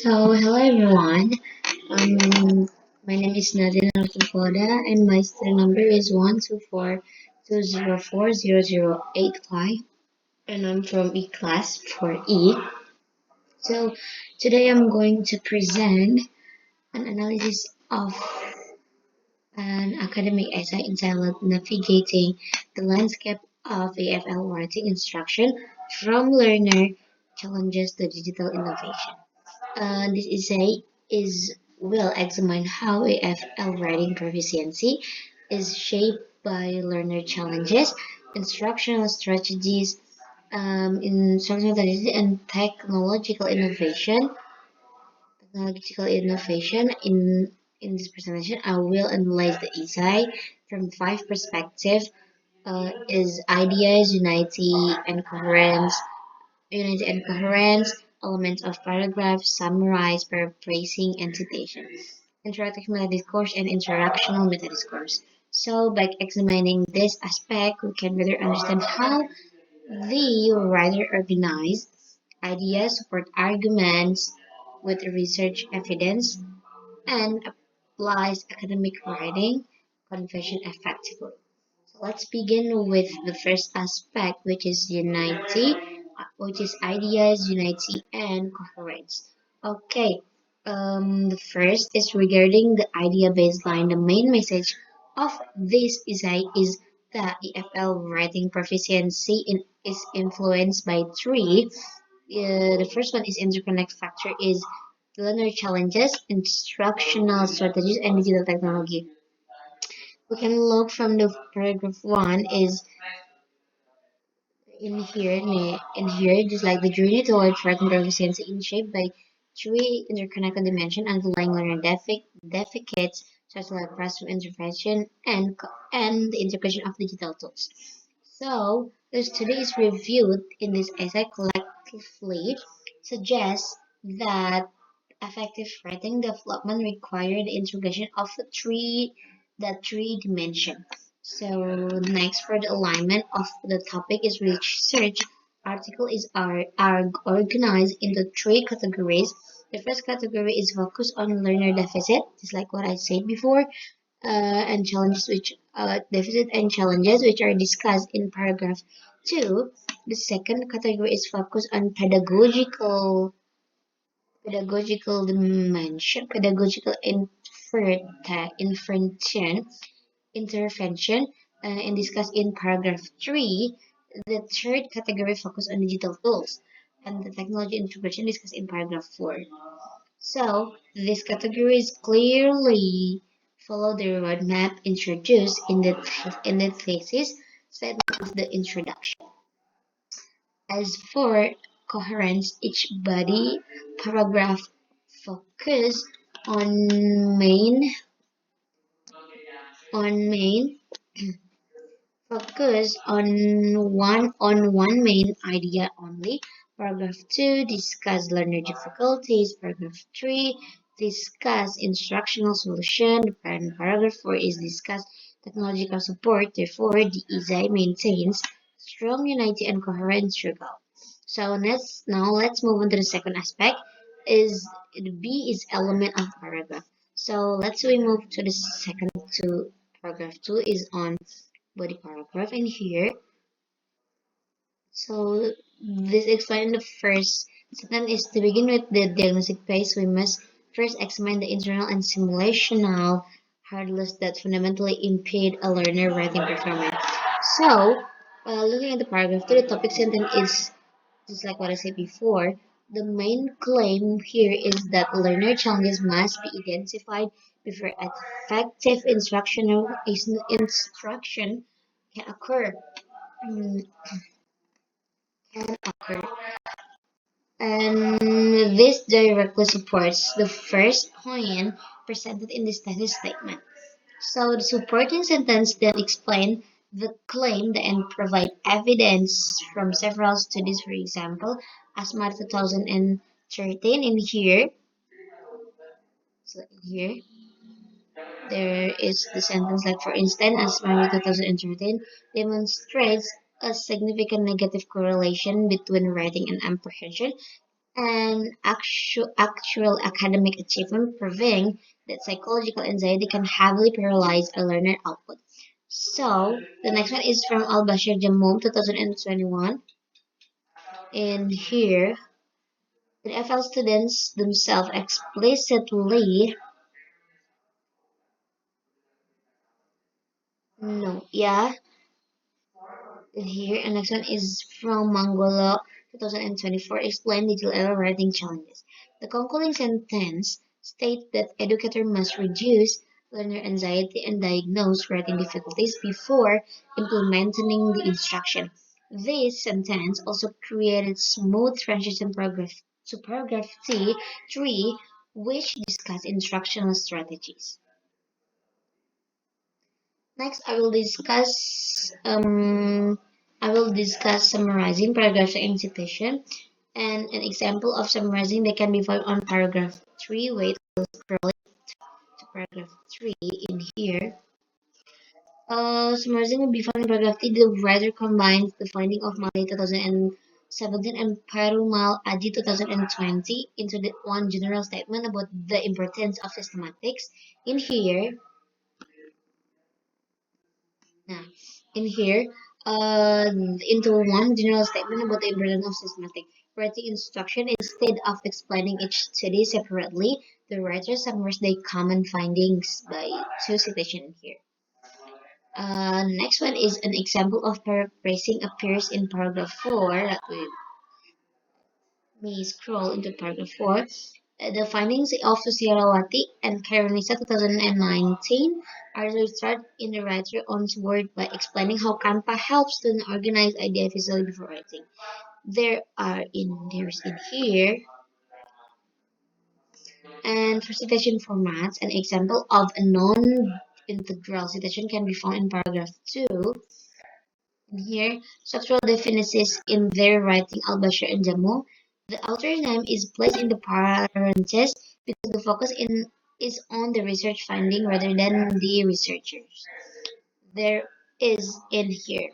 Hello everyone. Um, my name is Nadine Artupoda and my student number is 12420400085 and I'm from E class for E. So, today I'm going to present an analysis of an academic essay entitled Navigating the Landscape of AFL Writing Instruction from Learner Challenges to Digital Innovation. This essay is will examine how AFL writing proficiency is shaped by learner challenges, instructional strategies, and technological innovation in this presentation. I will analyze the essay from five perspectives: is ideas, unity and coherence, elements of paragraph, summarize, paraphrasing, and citation, interactive meta-discourse, and interactional meta-discourse. So, by examining this aspect, we can better understand how the writer organized ideas, support arguments with research evidence, and applies academic writing convention effectively. So let's begin with the first aspect, which is unity, which is ideas, unity, and coherence. Okay, the first is regarding the idea baseline. The main message of this essay is that EFL writing proficiency is influenced by three. The first one is interconnect factor is learner challenges, instructional strategies, and digital technology. We can look from the paragraph one is in here, just like the journey towards writing proficiency is shaped by three interconnected dimensions underlying learner deficits, such as classroom intervention and the integration of digital tools. So, the studies reviewed in this essay collectively suggests that effective writing development required the integration of three dimension. So next for the alignment of the topic is research article are organized into three categories. The first category is focused on learner deficit, just like what I said before, and challenges which deficit and challenges which are discussed in paragraph 2. The second category is focused on pedagogical dimension, pedagogical intervention, and discussed in paragraph 3. The third category focus on digital tools, and the technology integration discussed in paragraph 4. So, these categories clearly follow the roadmap introduced in the thesis statement of the introduction. As for coherence, each body paragraph focus on main on main focus on one main idea only. Paragraph 2 discuss learner difficulties. Paragraph 3 discuss instructional solution. And paragraph 4 is discuss technological support. Therefore, the essay maintains strong unity and coherence throughout. So let's move on to the second aspect. Is B is element of paragraph. So we move to the second to paragraph 2 is on body paragraph in here. So this explains the first sentence is to begin with the diagnostic phase. We must first examine the internal and simulational hurdles that fundamentally impede a learner writing performance. So, looking at the paragraph 2, the topic sentence is just like what I said before. The main claim here is that learner challenges must be identified before effective instruction can occur. mm, can occur. And this directly supports the first point presented in this thesis statement. So the supporting sentence then explain the claim and provide evidence from several studies, for example, ASMAR 2013 in here. So in here, there is the sentence like, for instance, ASMAR 2013 demonstrates a significant negative correlation between writing and apprehension. and actual academic achievement, proving that psychological anxiety can heavily paralyze a learner output. So the next one is from Al Bashir Jamum 2021. In here, the FL students themselves explicitly no, yeah, here, and next one is from Mangolo 2024. Explain digital error writing challenges. The concluding sentence states that educator must reduce learner anxiety and diagnose writing difficulties before implementing the instruction. This sentence also created smooth transition paragraph to paragraph T3, which discuss instructional strategies. Next, I will discuss summarizing paragraph and citation, and an example of summarizing that can be found on paragraph 3. Wait, I'll scroll it to paragraph 3 in here. Summarizing will be found in paragraph 3. The writer combines the finding of Mali 2017 and Perumal Adi 2020 into the one general statement about the importance of systematics. In here, Now, in here, into one general statement about the importance of systematic writing instruction, instead of explaining each study separately, the writer summarizes the common findings by two citations here. Next one is an example of paraphrasing appears in paragraph 4. Let me scroll into paragraph 4. The findings of Susirawati and Karonisa 2019 are illustrated in the writer own's word by explaining how Canva helps students organize ideas visually before writing. There's in here, and for citation formats, an example of a non-integral citation can be found in paragraph 2. Here, structural definitions in their writing Al-Bashir and Jamu. The author's name is placed in the parentheses because the is on the research finding rather than the researchers. There is in here.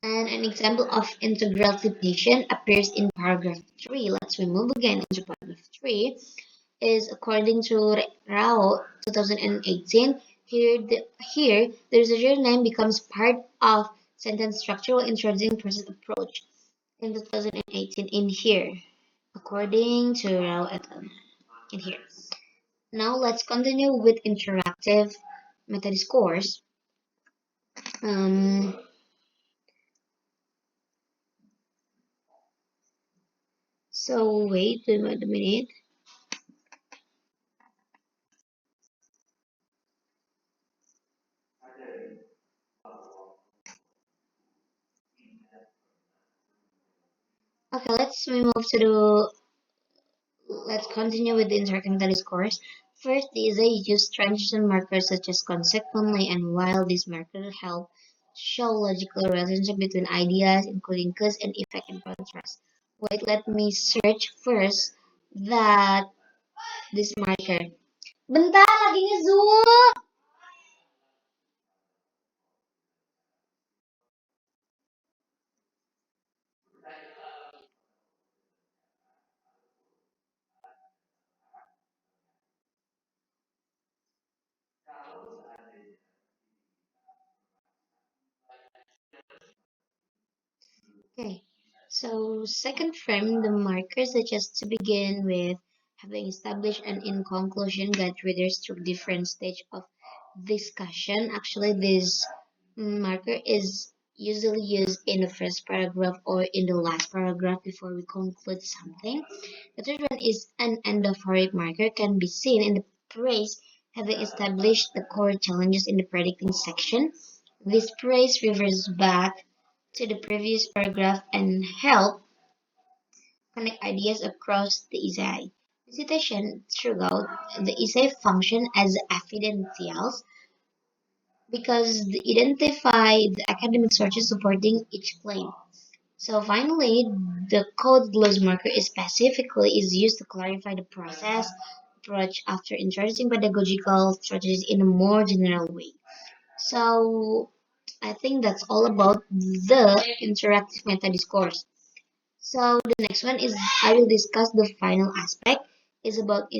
And an example of integral citation appears in paragraph 3. Let's remove again into paragraph 3. Is according to Rao 2018. Here, the researcher name becomes part of sentence structure while introducing process approach in 2018 in here, according to Rao et al. In here. Now let's continue with interactive meta discourse. Um, so wait a minute. Okay, let's continue with the interactive discourse. First is they use transition markers such as consequently and while these markers help show logical relationship between ideas, including cause and effect and contrast. Wait, let me search first that this marker. Bentar lagi nge-zoom. Okay, so second frame, the markers suggest to begin with having established and in conclusion guide readers through different stage of discussion. Actually, this marker is usually used in the first paragraph or in the last paragraph before we conclude something. The third one is an anaphoric marker can be seen in the phrase having established the core challenges in the predicting section. This phrase refers back to the previous paragraph and help connect ideas across the essay. The citation throughout the essay function as evidentials because they identify the academic sources supporting each claim. So finally, the code gloss marker is specifically is used to clarify the process approach after introducing pedagogical strategies in a more general way. So I think that's all about the interactive meta discourse. So the next one is I will discuss the final aspect is about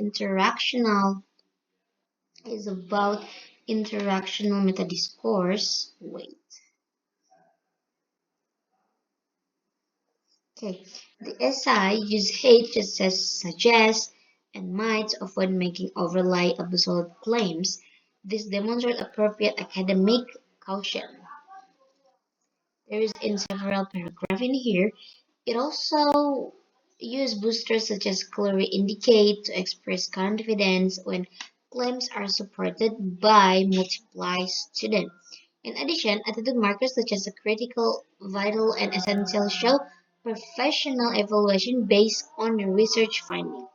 is about interactional meta discourse. Wait. Okay. The SI use hate just as suggests and might often making overlay absolute claims. This demonstrates appropriate academic caution. There is in several paragraphs in here. It also use boosters such as clearly indicate to express confidence when claims are supported by multiple students. In addition, attitude markers such as a critical, vital, and essential show professional evaluation based on the research findings.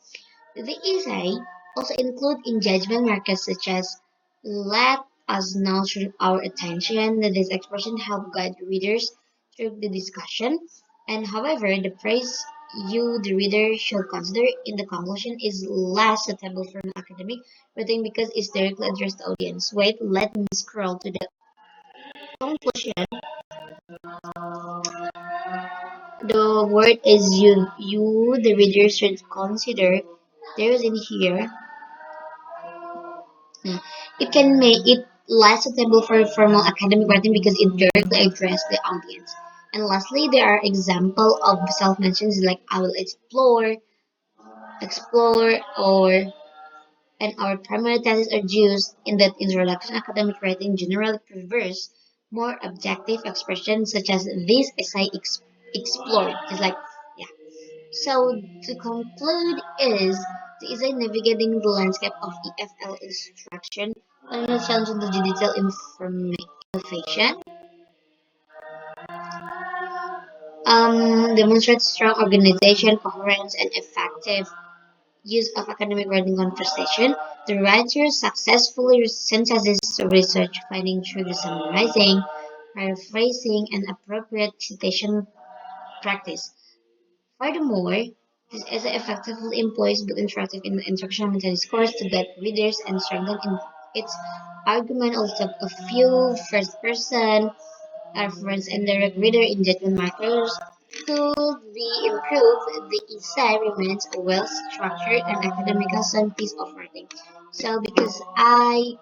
The essay also include engagement markers such as let us now turn our attention that this expression help guide readers through the discussion, and however the praise you the reader should consider in the conclusion is less suitable for an academic writing because it's directly addressed to audience. Wait, let me scroll to the conclusion. The word is you the reader should consider. There is in here. Mm. It can make it less suitable for formal academic writing because it directly addresses the audience. And lastly, there are examples of self-mentions like I will explore, or and our primary thesis are used in that introduction. Academic writing generally prefers more objective expressions such as this essay explored. It's like, yeah. So to conclude is the essay navigating the landscape of EFL instruction on the challenge into digital innovation demonstrates strong organization, coherence, and effective use of academic writing conversation. The writer successfully synthesizes research findings through the summarizing, paraphrasing, and appropriate citation practice. Furthermore, this essay effectively employs both interactive and instructional meta discourse to guide readers and strengthen its argument. Also, a few first-person reference and direct reader engagement markers could be improved. The essay remains a well-structured and academical sound piece of writing. So, because I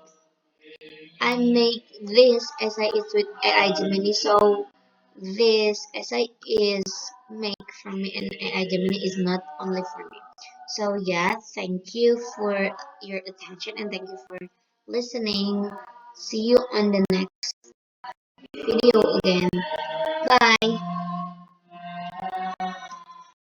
make this essay is with AI Gemini, so this essay is made from me and AI Gemini is not only for me. So yeah, thank you for your attention and thank you for listening. See you on the next video again. Bye.